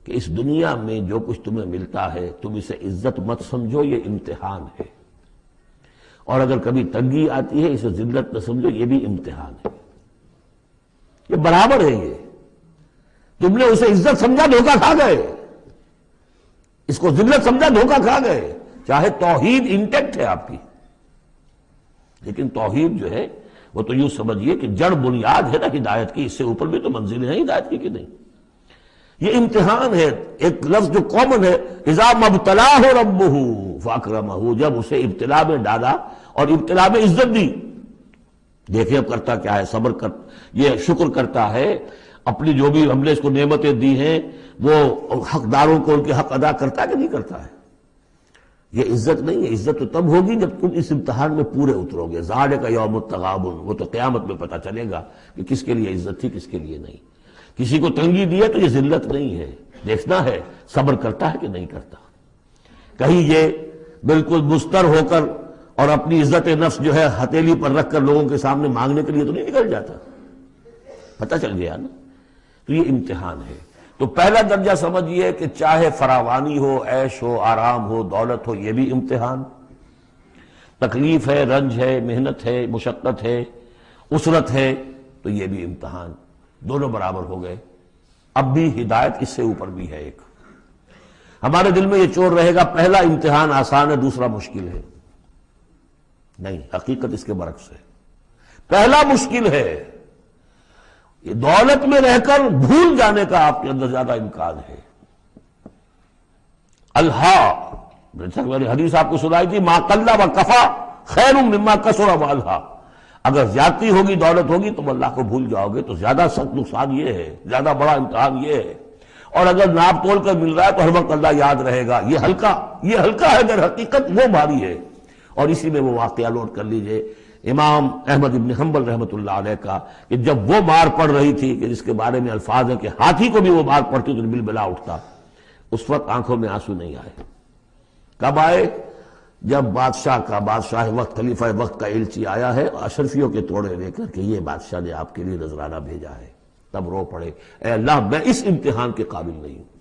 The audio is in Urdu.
کہ اس دنیا میں جو کچھ تمہیں ملتا ہے تم اسے عزت مت سمجھو، یہ امتحان ہے، اور اگر کبھی تنگی آتی ہے اسے ذلت نہ سمجھو، یہ بھی امتحان ہے، یہ برابر ہے۔ یہ تم نے اسے عزت سمجھا دھوکہ کھا گئے، اس کو ذلت سمجھا دھوکہ کھا گئے، چاہے توحید انٹیکٹ ہے آپ کی، لیکن توحید جو ہے وہ تو یوں سمجھیے کہ جڑ بنیاد ہے نا ہدایت کی، اس سے اوپر بھی تو منزلیں ہیں ہدایت کی کہ نہیں؟ یہ امتحان ہے۔ ایک لفظ جو کامن ہے، اذا مبتلاہ ربہ فاکرمہ، جب اسے ابتلا میں ڈالا اور ابتلا میں عزت دی، دیکھیں اب کرتا کیا ہے، صبر کر، یہ شکر کرتا ہے، اپنی جو بھی ہم نے اس کو نعمتیں دی ہیں وہ حقداروں کو ان کے حق ادا کرتا ہے کہ نہیں کرتا ہے؟ یہ عزت نہیں ہے، عزت تو تب ہوگی جب تم اس امتحان میں پورے اترو گے، ذالک یوم التغابن، وہ تو قیامت میں پتہ چلے گا کہ کس کے لیے عزت تھی کس کے لیے نہیں۔ کسی کو تنگی دی ہے تو یہ ذلت نہیں ہے، دیکھنا ہے صبر کرتا ہے کہ نہیں کرتا۔ کہیں یہ بالکل مستر ہو کر اور اپنی عزت نفس جو ہے ہتھیلی پر رکھ کر لوگوں کے سامنے مانگنے کے لیے تو نہیں نکل جاتا، پتہ چل گیا نا۔ تو یہ امتحان ہے۔ تو پہلا درجہ سمجھیے کہ چاہے فراوانی ہو، عیش ہو، آرام ہو، دولت ہو، یہ بھی امتحان، تکلیف ہے، رنج ہے، محنت ہے، مشقت ہے، اسرت ہے، تو یہ بھی امتحان، دونوں برابر ہو گئے۔ اب بھی ہدایت اس سے اوپر بھی ہے ایک۔ ہمارے دل میں یہ چور رہے گا پہلا امتحان آسان ہے دوسرا مشکل ہے، نہیں، حقیقت اس کے برعکس ہے۔ پہلا مشکل ہے، یہ دولت میں رہ کر بھول جانے کا آپ کے اندر زیادہ امکان ہے۔ الہا، جیسا کہ میں نے حدیث آپ کو سنائی تھی، ما قل و کفا خیر مما کثر و الہا، اگر زیادتی ہوگی دولت ہوگی تم اللہ کو بھول جاؤ گے تو زیادہ سخت نقصان یہ ہے، زیادہ بڑا امتحان یہ ہے، اور اگر ناپ تول کر مل رہا ہے تو ہر وقت اللہ یاد رہے گا، یہ ہلکا ہے، در حقیقت وہ بھاری ہے۔ اور اسی میں وہ واقعہ نوٹ کر لیجئے امام احمد ابن حنبل رحمۃ اللہ علیہ کا، کہ جب وہ مار پڑ رہی تھی کہ جس کے بارے میں الفاظ ہیں کہ ہاتھی کو بھی وہ مار پڑتی تو بلبلا اٹھتا، اس وقت آنکھوں میں آنسو نہیں آئے۔ کب آئے؟ جب بادشاہ وقت، خلیفہ وقت کا ایلچی آیا ہے اشرفیوں کے توڑے لے کر کہ یہ بادشاہ نے آپ کے لیے نذرانہ بھیجا ہے، تب رو پڑے، اے اللہ میں اس امتحان کے قابل نہیں ہوں۔